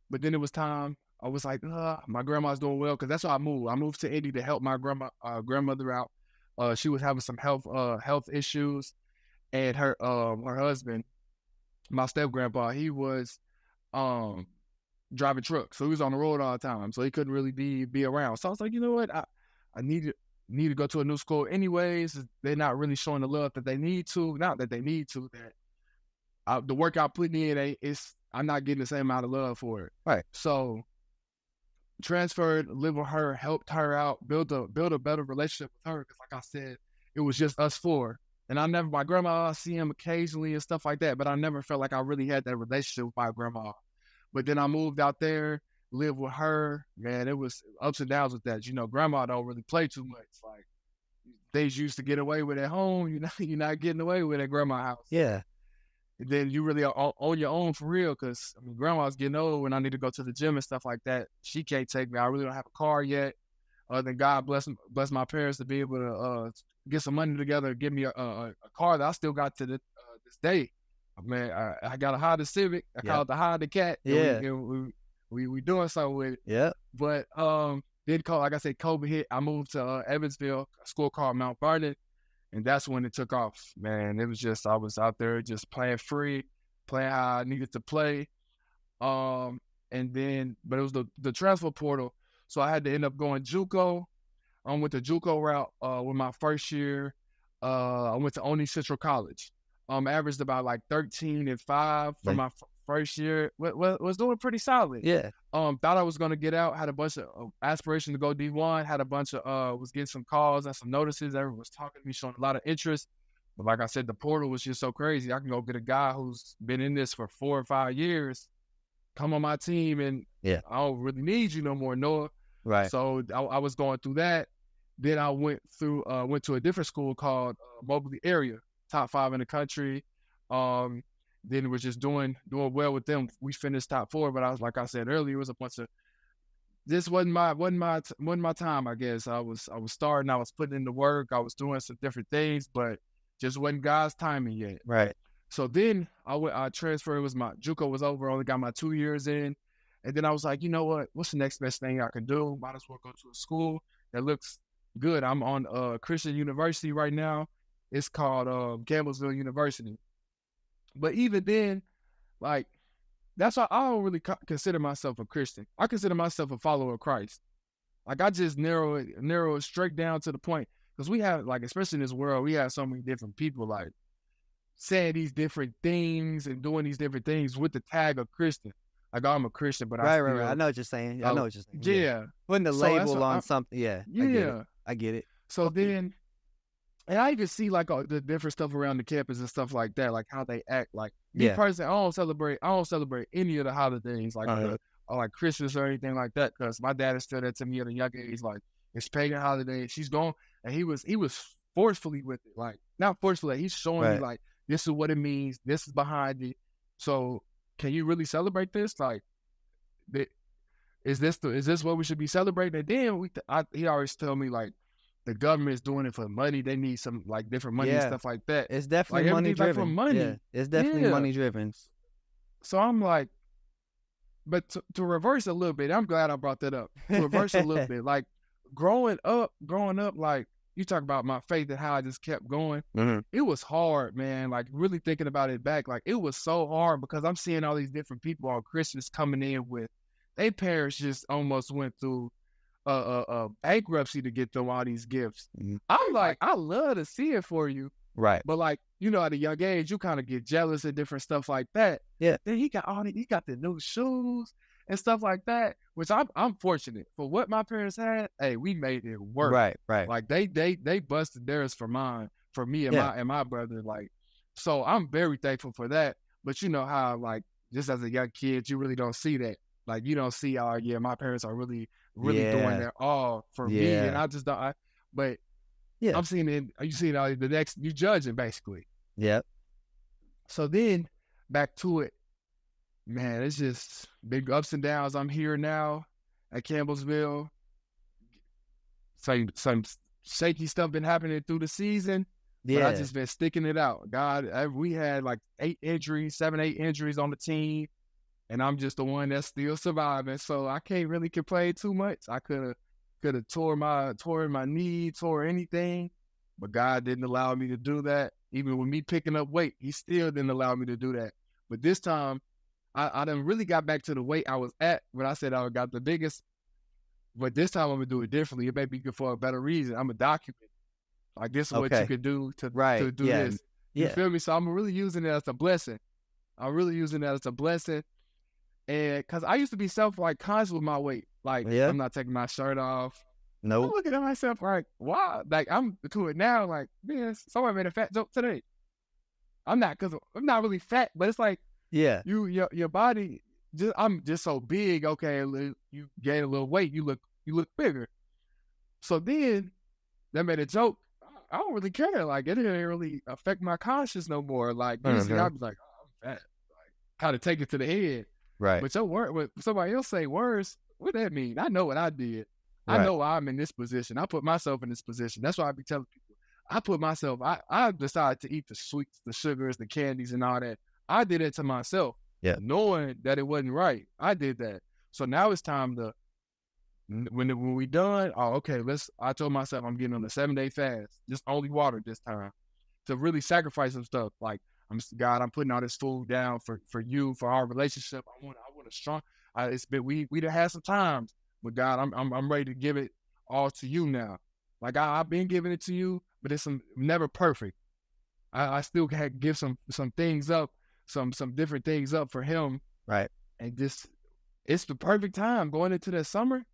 S1: But then it was time. I was like, my grandma's doing well because that's why I moved. I moved to Indy to help my grandmother out. She was having some health issues, and her husband, my step grandpa, he was um driving trucks, so he was on the road all the time, so he couldn't really be around. So I was like, you know what, I need to go to a new school anyways. They're not really showing the love that they need to. Not that they need to. That the work I put in, I'm not getting the same amount of love for it.
S2: right.
S1: So transferred, lived with her, helped her out, build a better relationship with her. Because like I said, it was just us four. And my grandma, I see him occasionally and stuff like that, but I never felt like I really had that relationship with my grandma. But then I moved out there, lived with her. Man, it was ups and downs with that. Grandma don't really play too much. Like things you used to get away with at home, you're not getting away with at grandma's house.
S2: Yeah.
S1: And then you really are on your own for real, because I mean, grandma's getting old when I need to go to the gym and stuff like that. She can't take me. I really don't have a car yet. Other than God bless my parents to be able to get some money together and give me a car that I still got to this day. Man, I got a Honda Civic. I call
S2: Yep.
S1: it the Honda Cat.
S2: Yeah.
S1: And we doing something with it.
S2: Yep.
S1: But like I said, COVID hit. I moved to Evansville, a school called Mount Vernon, and that's when it took off. Man, it was just I was out there just playing free, playing how I needed to play. Um, and then but it was the transfer portal, so I had to end up going JUCO. I went the JUCO route with my first year. I went to Oni Central College. Averaged about like 13-5 for my first year. Was doing pretty solid.
S2: Yeah.
S1: Thought I was gonna get out. Had a bunch of aspiration to go D1. Had a bunch of was getting some calls and some notices. Everyone was talking to me, showing a lot of interest. But like I said, the portal was just so crazy. I can go get a guy who's been in this for 4 or 5 years, come on my team, and I don't really need you no more, Noah.
S2: Right.
S1: So I was going through that. Then I went to a different school called Mobley Area, top 5 in the country. Then was just doing well with them. We finished top 4, but I was, like I said earlier, it was a bunch of, this wasn't my time, I guess. I was starting, I was putting in the work, I was doing some different things, but just wasn't God's timing yet.
S2: Right.
S1: So then I transferred. It was my JUCO was over, only got my 2 years in. And then I was like, you know what? What's the next best thing I can do? Might as well go to a school that looks good. I'm on Christian University right now. It's called Campbellsville University. But even then, like, that's why I don't really consider myself a Christian. I consider myself a follower of Christ. Like, I just narrow it straight down to the point. Because we have, like, especially in this world, we have so many different people, like, saying these different things and doing these different things with the tag of Christian. Like, I'm a Christian, but
S2: right. I know what you're saying. I know what you're saying.
S1: Yeah.
S2: Putting the label on something. Yeah. I get it.
S1: So then, and I even see like the different stuff around the campus and stuff like that, like how they act. Like me personally, I don't celebrate any of the holidays, like or like Christmas or anything like that, because my dad instilled that to me at a young age. Like, it's pagan holiday. She's gone, and he was forcefully with it. Like, not forcefully, he's showing me like, this is what it means. This is behind it. So can you really celebrate this? Like, is this what we should be celebrating? And then he always tell me like, the government's doing it for money. They need some like different money and stuff like that.
S2: It's definitely like, money driven.
S1: Like, for money.
S2: Yeah, it's definitely money driven.
S1: So I'm like, but to reverse a little bit, I'm glad I brought that up. To reverse a little bit, like growing up, like you talk about my faith and how I just kept going.
S2: Mm-hmm.
S1: It was hard, man. Like really thinking about it back, like it was so hard because I'm seeing all these different people on Christmas coming in with their parents just almost went through bankruptcy to get them all these gifts.
S2: Mm-hmm.
S1: I'm like, I love to see it for you.
S2: Right.
S1: But like, you know, at a young age, you kind of get jealous and different stuff like that.
S2: Yeah.
S1: Then he got the new shoes and stuff like that, which I'm fortunate for what my parents had. Hey, we made it work.
S2: Right.
S1: Like they busted theirs for me and my brother. Like, so I'm very thankful for that. But you know how, like, just as a young kid, you really don't see that. Like, you don't see, my parents are really doing their all for me, and I just don't. But I'm seeing it. You seeing the next, you judging basically.
S2: Yep.
S1: So then back to it, man. It's just big ups and downs. I'm here now at Campbellsville. Some shaky stuff been happening through the season.
S2: Yeah.
S1: But I just been sticking it out. God, we had like 8 injuries on the team. And I'm just the one that's still surviving, so I can't really complain too much. I could have tore my knee, tore anything, but God didn't allow me to do that. Even with me picking up weight, He still didn't allow me to do that. But this time, I done really got back to the weight I was at when I said I got the biggest. But this time I'm gonna do it differently. It may be good for a better reason. I'm gonna document, like, this is what you could do to do this. You feel me? So I'm really using it as a blessing. And because I used to be conscious with my weight. Like, I'm not taking my shirt off.
S2: No.
S1: I'm looking at myself like, wow. Like, I'm to it now. Like, man, someone made a fat joke today. I'm not really fat, but it's like, your body, I'm just so big. Okay, you gain a little weight, you look bigger. So then they made a joke. I don't really care. Like, it didn't really affect my conscience no more. Like, usually I'd be like, oh, I'm fat. Like, kind of take it to the head.
S2: Right.
S1: But when somebody else say words, what that mean? I know what I did. Right. I know I'm in this position. I put myself in this position. That's why I be telling people. I decided to eat the sweets, the sugars, the candies, and all that. I did it to myself.
S2: Yeah.
S1: Knowing that it wasn't right. I did that. So now it's time to, when we done, I told myself I'm getting on a 7-day fast. Just only water this time. To really sacrifice some stuff. Like, I'm putting all this food down for you, for our relationship. It's been we done had some times, but God, I'm ready to give it all to you now. Like I've been giving it to you, but it's never perfect. I still can give some things up, some different things up for him.
S2: Right.
S1: And just it's the perfect time going into the summer.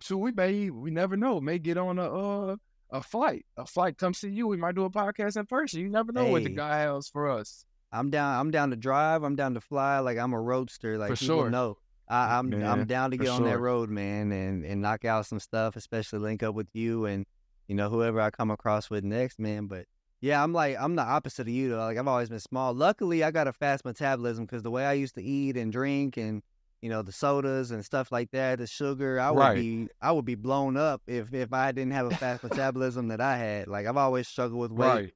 S1: So we never know, may get on a flight. A flight come see you. We might do a podcast in person. You never know what the guy has for us.
S2: I'm down to drive. I'm down to fly. Like I'm a roadster. Like
S1: for
S2: people
S1: sure.
S2: know. I'm down to get on that road, man, and knock out some stuff, especially link up with you and whoever I come across with next, man. But yeah, I'm the opposite of you though. Like I've always been small. Luckily, I got a fast metabolism because the way I used to eat and drink and the sodas and stuff like that, the sugar, I would be blown up if I didn't have a fast metabolism that I had. Like I've always struggled with weight,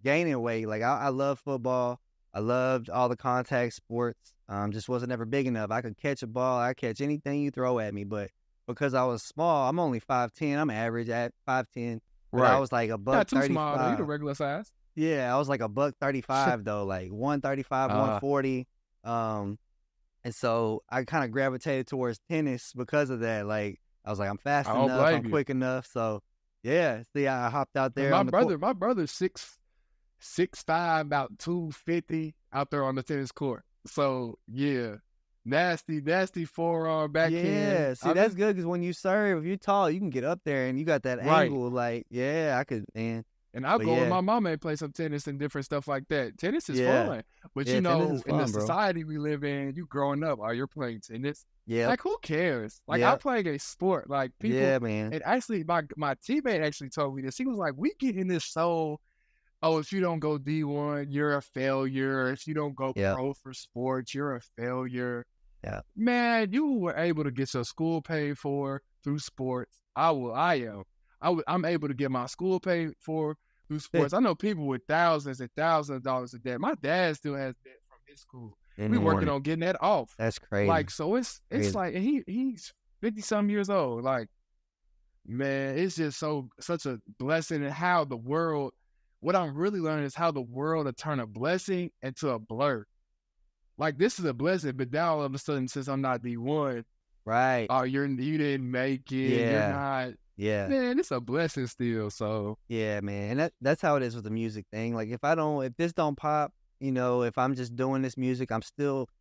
S2: gaining weight. Like I love football. I loved all the contact sports. Just wasn't ever big enough. I could catch a ball. I catch anything you throw at me. But because I was small, I'm only 5'10". I'm average at 5'10". But I was like a buck 35. Not too small, though.
S1: You the regular size.
S2: Yeah, I was like a buck 35 though, like 135, 140. And so I kind of gravitated towards tennis because of that. Like I was like, I'm fast enough, I'm quick enough. So yeah, see, I hopped out there.
S1: My brother's 6'5", about 250 out there on the tennis court. So yeah, nasty forearm backhand.
S2: Yeah, see, that's good because when you serve, if you're tall, you can get up there and you got that angle. Like, yeah, I could, man.
S1: And I'll go with my mama and play some tennis and different stuff like that. Tennis is fun. But in the society we live in, you growing up, you're playing tennis. Yeah. Like who cares? Like I'm playing a sport. Like people.
S2: Yeah, man.
S1: And actually, my teammate actually told me this. He was like, we get in this if you don't go D1, you're a failure. If you don't go pro for sports, you're a failure.
S2: Yeah.
S1: Man, you were able to get your school paid for through sports. I'm able to get my school paid for through sports. I know people with thousands and thousands of dollars of debt. My dad still has debt from his school. We're working on getting that off.
S2: That's crazy.
S1: Like, so it's like, and he's 50-some years old. Like, man, it's just such a blessing. And how the world, what I'm really learning is how the world will turn a blessing into a blur. Like, this is a blessing, but now all of a sudden, since I'm not D1,
S2: right?
S1: Oh, you didn't make it.
S2: Yeah.
S1: You're not.
S2: Yeah,
S1: man, it's a blessing still. So
S2: yeah, man, and that's how it is with the music thing. Like if this don't pop, if I'm just doing this music,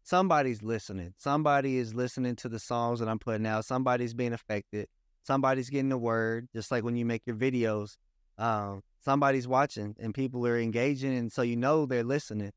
S2: somebody's listening. Somebody is listening to the songs that I'm putting out. Somebody's being affected. Somebody's getting the word. Just like when you make your videos, somebody's watching and people are engaging, and so they're listening.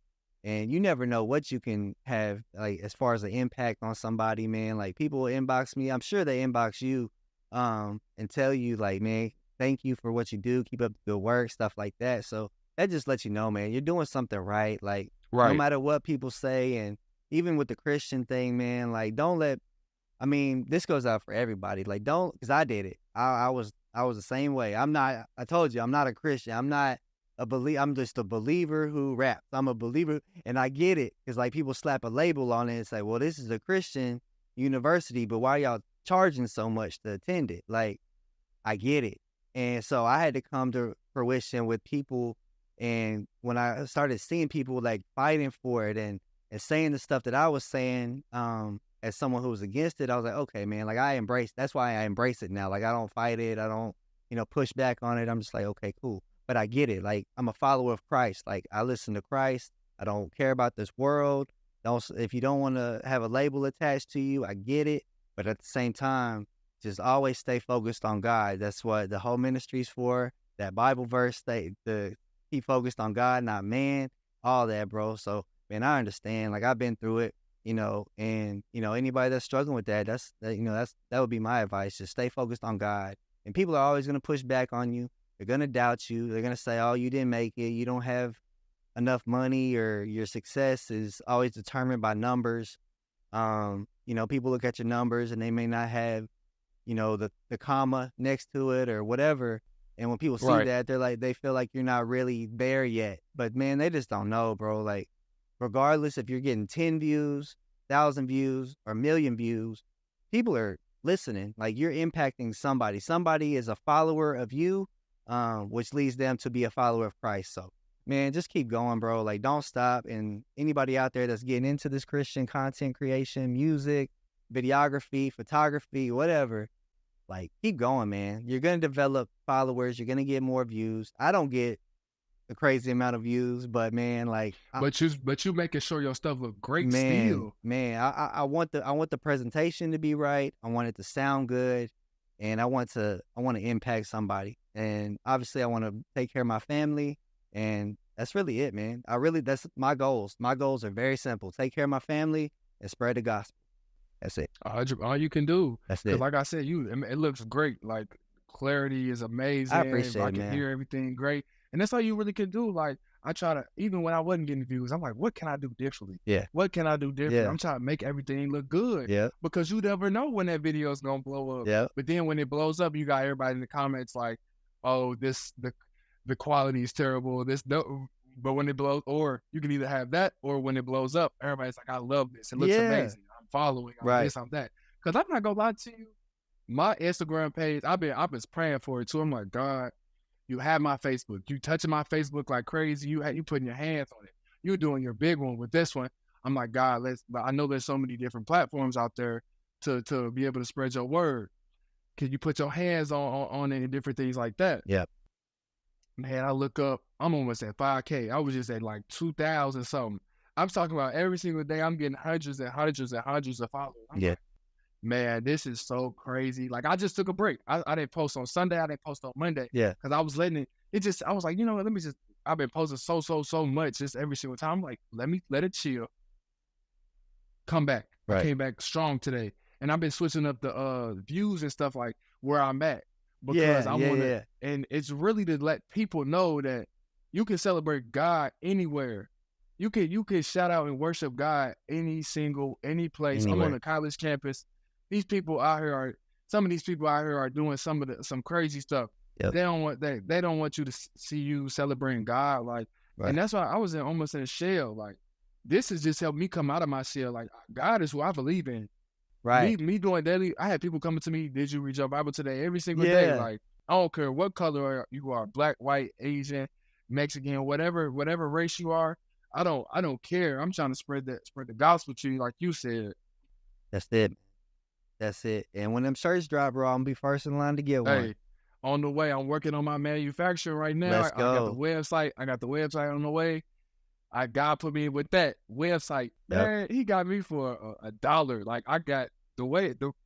S2: And you never know what you can have, like as far as the impact on somebody, man. Like people will inbox me. I'm sure they inbox you. And tell you like, man, thank you for what you do. Keep up the good work, stuff like that. So that just lets you know, man, you're doing something right. Like no matter what people say, and even with the Christian thing, man, like this goes out for everybody. Like because I did it. I was the same way. I told you, I'm not a Christian. I'm not a believer. I'm just a believer who raps. I'm a believer, and I get it. Because like people slap a label on it and say, well, this is a Christian university, but why y'all charging so much to attend it? Like, I get it. And so I had to come to fruition with people. And when I started seeing people like fighting for it and saying the stuff that I was saying, as someone who was against it, I was like, okay, man, like that's why I embrace it now. Like I don't fight it. I don't, push back on it. I'm just like, okay, cool. But I get it. Like I'm a follower of Christ. Like I listen to Christ. I don't care about this world. If you don't want to have a label attached to you, I get it. But at the same time, just always stay focused on God. That's what the whole ministry's for. That Bible verse, keep focused on God, not man. All that, bro. So, man, I understand. Like I've been through it, and anybody that's struggling with that, that would be my advice. Just stay focused on God. And people are always gonna push back on you. They're gonna doubt you. They're gonna say, "Oh, you didn't make it. You don't have enough money, or your success is always determined by numbers." People look at your numbers and they may not have, the comma next to it or whatever. And when people see that, they feel like you're not really there yet. But man, they just don't know, bro. Like, regardless if you're getting 10 views, 1,000 views, or 1,000,000 views, people are listening. Like you're impacting somebody. Somebody is a follower of you, which leads them to be a follower of Christ. So man, just keep going, bro. Like, don't stop. And anybody out there that's getting into this Christian content creation, music, videography, photography, whatever, like, keep going, man. You're gonna develop followers. You're gonna get more views. I don't get a crazy amount of views, but man, like,
S1: but you making sure your stuff look great
S2: man,
S1: still.
S2: man, I want the presentation to be right. I want it to sound good, and I want to impact somebody. And obviously, I want to take care of my family, and that's really it, man. That's my goals. My goals are very simple: take care of my family and spread the gospel. That's it.
S1: All you can do.
S2: That's
S1: Because
S2: it.
S1: like I said, it looks great. Like clarity is amazing.
S2: I appreciate
S1: I
S2: it,
S1: can
S2: man.
S1: hear everything great. And that's all you really can do. Like I try to, even when I wasn't getting views, I'm like, what can I do differently?
S2: Yeah.
S1: What can I do differently?
S2: Yeah.
S1: I'm trying to make everything look good.
S2: Yeah.
S1: Because you never know when that video is gonna blow up.
S2: Yeah.
S1: But then when it blows up, you got everybody in the comments like, oh, the quality is terrible. But when it blows, or you can either have that, or when it blows up, everybody's like, I love this. It looks amazing. I'm following. I'm this. I'm that. Because I'm not gonna lie to you, my Instagram page, I've been praying for it too. I'm like, God, you have my Facebook. You touching my Facebook like crazy. You putting your hands on it. You're doing your big one with this one. I'm like, God, but I know there's so many different platforms out there to be able to spread your word. Can you put your hands on it and different things like that?
S2: Yep.
S1: Man, I look up, I'm almost at 5K. I was just at like 2,000 something. I'm talking about every single day I'm getting hundreds and hundreds and hundreds of followers. Like, man, this is so crazy. Like I just took a break. I didn't post on Sunday. I didn't post on Monday.
S2: Yeah.
S1: Because I was letting it I was like, you know what, I've been posting so much just every single time. I'm like, let it chill. Come back.
S2: Right.
S1: I came back strong today. And I've been switching up the views and stuff like where I'm at. Because I want to, and it's really to let people know that you can celebrate God anywhere. You can shout out and worship God any place. Anywhere. I'm on a college campus. These people out here some of these people out here are doing some crazy stuff. Yep. They don't want you to see you celebrating God, like, and that's why I was almost in a shell. Like, this has just helped me come out of my shell. Like, God is who I believe in.
S2: Right.
S1: Me doing daily, I had people coming to me, did you read your Bible today? Every single day. Like, I don't care what color you are, black, white, Asian, Mexican, whatever race you are. I don't care. I'm trying to spread the gospel to you, like you said.
S2: That's it. And when them shirts drop, bro, I'm gonna be first in line to get one.
S1: On the way. I'm working on my manufacturing right now.
S2: Let's go.
S1: I got the website on the way. God put me with that website. Yep. Man, he got me for $1. Like, I got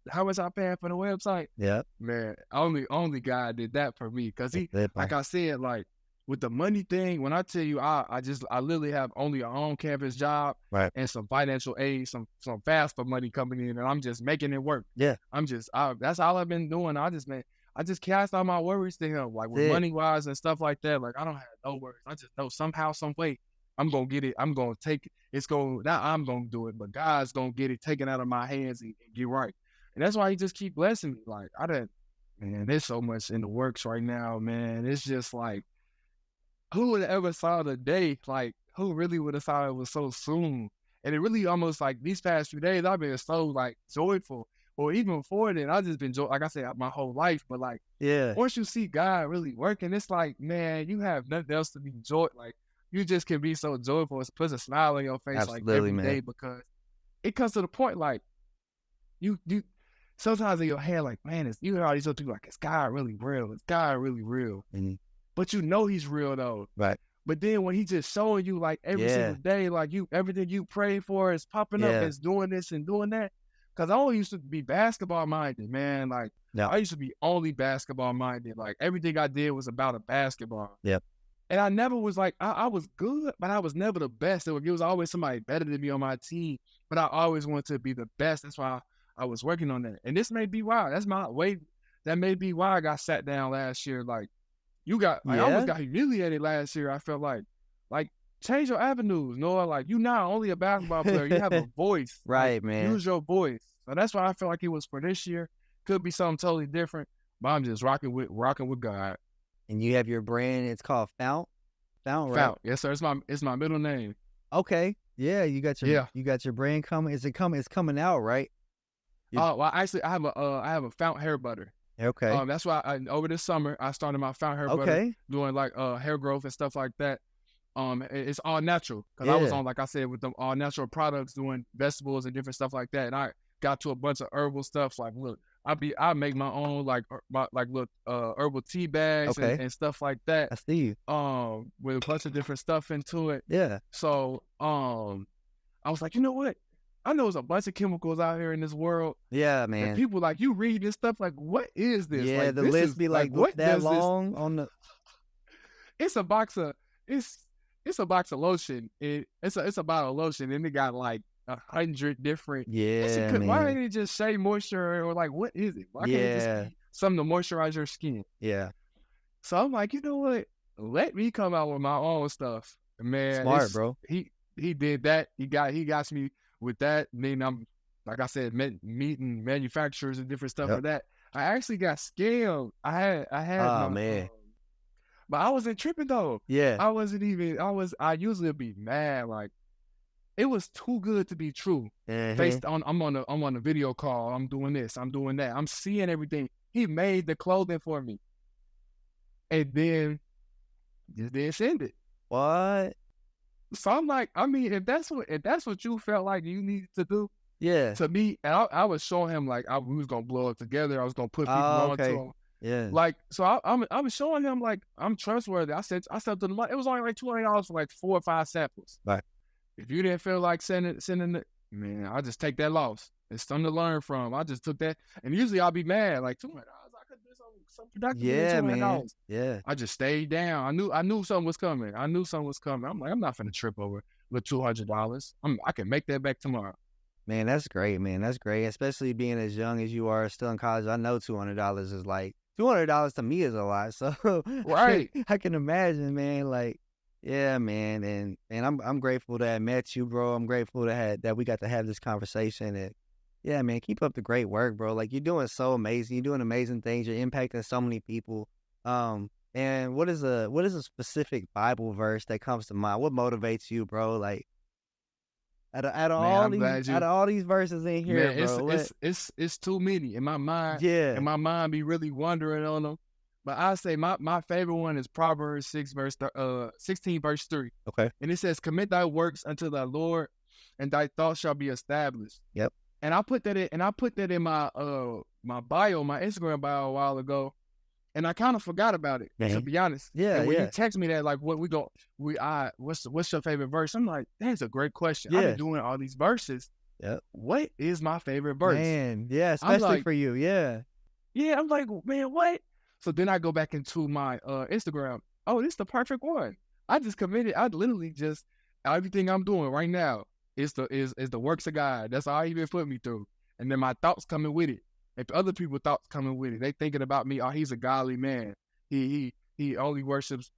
S1: how much I paying for the website?
S2: Yeah.
S1: Man, only God did that for me. Cause like I said, like with the money thing, when I tell you, I literally have only an on-campus job,
S2: right,
S1: and some financial aid, some FAFSA money coming in, and I'm just making it work.
S2: Yeah.
S1: That's all I've been doing. I just cast all my worries to him, like with money wise and stuff like that. Like, I don't have no worries. I just know somehow, some way, I'm gonna get it. I'm gonna take it. Not I'm gonna do it, but God's gonna get it taken out of my hands and get right. And that's why he just keep blessing me. Like, man, there's so much in the works right now, man. It's just like, who would have ever saw the day? Like, who really would have thought it was so soon? And it really almost like these past few days, I've been so like joyful. Or even before then, I just been like I said, my whole life. But like, once you see God really working, it's like, man, you have nothing else to be like. You just can be so joyful. It puts a smile on your face. Absolutely, like every day, because it comes to the point like you sometimes in your head, like, man, you hear all these other people like, is God really real? Is God really real? Mm-hmm. But you know he's real though. Right. But then when he just showing you like every single day, like everything you pray for is popping up, is doing this and doing that. Cause I always used to be basketball minded, man. Like, I used to be only basketball minded. Like, everything I did was about a basketball. Yep. And I never was like, I was good, but I was never the best. It was always somebody better than me on my team, but I always wanted to be the best. That's why I was working on that. And this may be why. That's my way. That may be why I got sat down last year. Like, I almost got humiliated last year. I felt like change your avenues, Noah. Like, you not only a basketball player, you have a voice.
S2: Right,
S1: like,
S2: man.
S1: Use your voice. So that's why I felt like it was for this year. Could be something totally different, but I'm just rocking with God.
S2: And you have your brand. It's called Fount. Fount, right?
S1: Fount. Yes, sir. It's my middle name.
S2: Okay. Yeah, you got your brand coming. It's coming out, right?
S1: Well, actually, I have a Fount hair butter.
S2: Okay.
S1: That's why over this summer I started my Fount hair butter, doing like hair growth and stuff like that. It's all natural because I was on, like I said, with them all natural products, doing vegetables and different stuff like that. And got to a bunch of herbal stuff. Like, look, I make my own herbal tea bags and stuff like that.
S2: I see you.
S1: With a bunch of different stuff into it.
S2: Yeah.
S1: So I was like, you know what? I know there's a bunch of chemicals out here in this world.
S2: Yeah, man.
S1: And people like, you read this stuff like, what is this?
S2: Yeah,
S1: like,
S2: the list be like what that long on the.
S1: It's a box of it's a box of lotion. It's a bottle of lotion, and it got like 100 different.
S2: Yeah, man.
S1: Why didn't it just say moisture or like what is it? Why can't it just be something to moisturize your skin?
S2: Yeah.
S1: So I'm like, you know what? Let me come out with my own stuff, man.
S2: Smart, bro.
S1: He did that. He got me with that. And then I'm, like I said, meeting manufacturers and different stuff for that. I actually got scammed. I had.
S2: Oh, man.
S1: But I wasn't tripping though.
S2: Yeah.
S1: I usually would be mad. Like, it was too good to be true. Based on, I'm on a video call. I'm doing this. I'm doing that. I'm seeing everything. He made the clothing for me. And then just didn't send it.
S2: What?
S1: So I'm like, I mean, if that's what you felt like you needed to do,
S2: yeah.
S1: To me, and I was showing him like we was gonna blow it together. I was gonna put people onto him.
S2: Yeah.
S1: Like, so I was showing him like I'm trustworthy. I said to the money. It was only like $200 for like 4 or 5 samples.
S2: Right.
S1: If you didn't feel like sending it, man, I just take that loss. It's something to learn from. I just took that, and usually I'll be mad like $200. I could do some productive.
S2: Yeah, man. Yeah.
S1: I just stayed down. I knew something was coming. I'm like, I'm not finna trip over with $200. I can make that back tomorrow.
S2: Man, that's great, man. That's great. Especially being as young as you are, still in college. I know $200 is like $200 to me is a lot. So
S1: right.
S2: I can imagine, man. Like, yeah, man. And I'm grateful that I met you, bro. I'm grateful that we got to have this conversation. And yeah, man, keep up the great work, bro. Like, you're doing so amazing. You're doing amazing things. You're impacting so many people. And what is a specific Bible verse that comes to mind? What motivates you, bro? Like, out of all these verses in here,
S1: man,
S2: bro,
S1: it's too many in my mind.
S2: Yeah,
S1: and my mind be really wondering on them. But I say my favorite one is Proverbs 16 verse 3.
S2: Okay,
S1: and it says, "Commit thy works unto thy Lord, and thy thoughts shall be established."
S2: Yep.
S1: And I put that in my my bio, my Instagram bio a while ago. And I kind of forgot about it, to be honest.
S2: Yeah,
S1: and when you text me that, like, what's your favorite verse? I'm like, that's a great question.
S2: Yeah.
S1: I've been doing all these verses.
S2: Yep.
S1: What is my favorite verse?
S2: Man, yeah, especially for you, yeah.
S1: Yeah, I'm like, man, what? So then I go back into my Instagram. Oh, this is the perfect one. I just committed. I literally just, everything I'm doing right now is the works of God. That's all he been putting me through. And then my thoughts coming with it. If other people thoughts coming with it, they thinking about me. Oh, he's a godly man. He only worships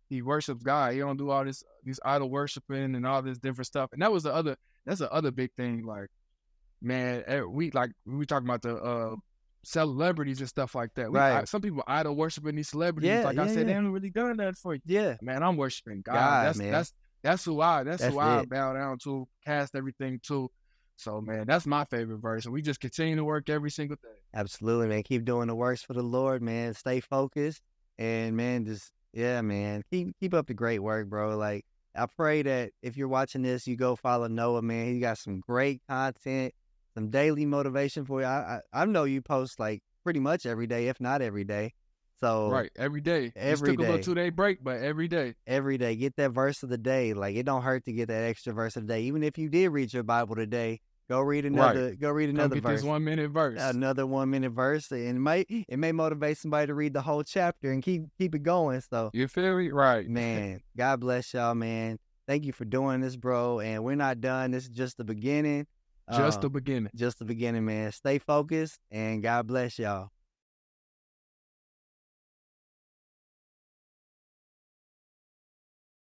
S1: God. He don't do all these idol worshiping and all this different stuff. And that's the other big thing. Like, man, we talking about the celebrities and stuff like that.
S2: Right.
S1: Some people idol worshiping these celebrities. I said, they haven't really done that for you.
S2: Yeah.
S1: Man, I'm worshiping God. That's who I bow down to, cast everything to. So, man, that's my favorite verse. And we just continue to work every single day.
S2: Absolutely, man. Keep doing the works for the Lord, man. Stay focused. And, man, man, keep up the great work, bro. Like, I pray that if you're watching this, you go follow Noah, man. He got some great content, some daily motivation for you. I know you post, like, pretty much every day, if not every day. So
S1: right, every day.
S2: Every day.
S1: Took a little 2-day break, but every day.
S2: Every day. Get that verse of the day. Like, it don't hurt to get that extra verse of the day. Even if you did read your Bible today, go read another.
S1: Right.
S2: Go read another
S1: get
S2: verse.
S1: This 1 minute verse.
S2: Another 1 minute verse, and it may motivate somebody to read the whole chapter and keep it going. So
S1: you feel me? Right,
S2: man. God bless y'all, man. Thank you for doing this, bro. And we're not done. This is just the beginning.
S1: Just the beginning.
S2: Just the beginning, man. Stay focused, and God bless y'all.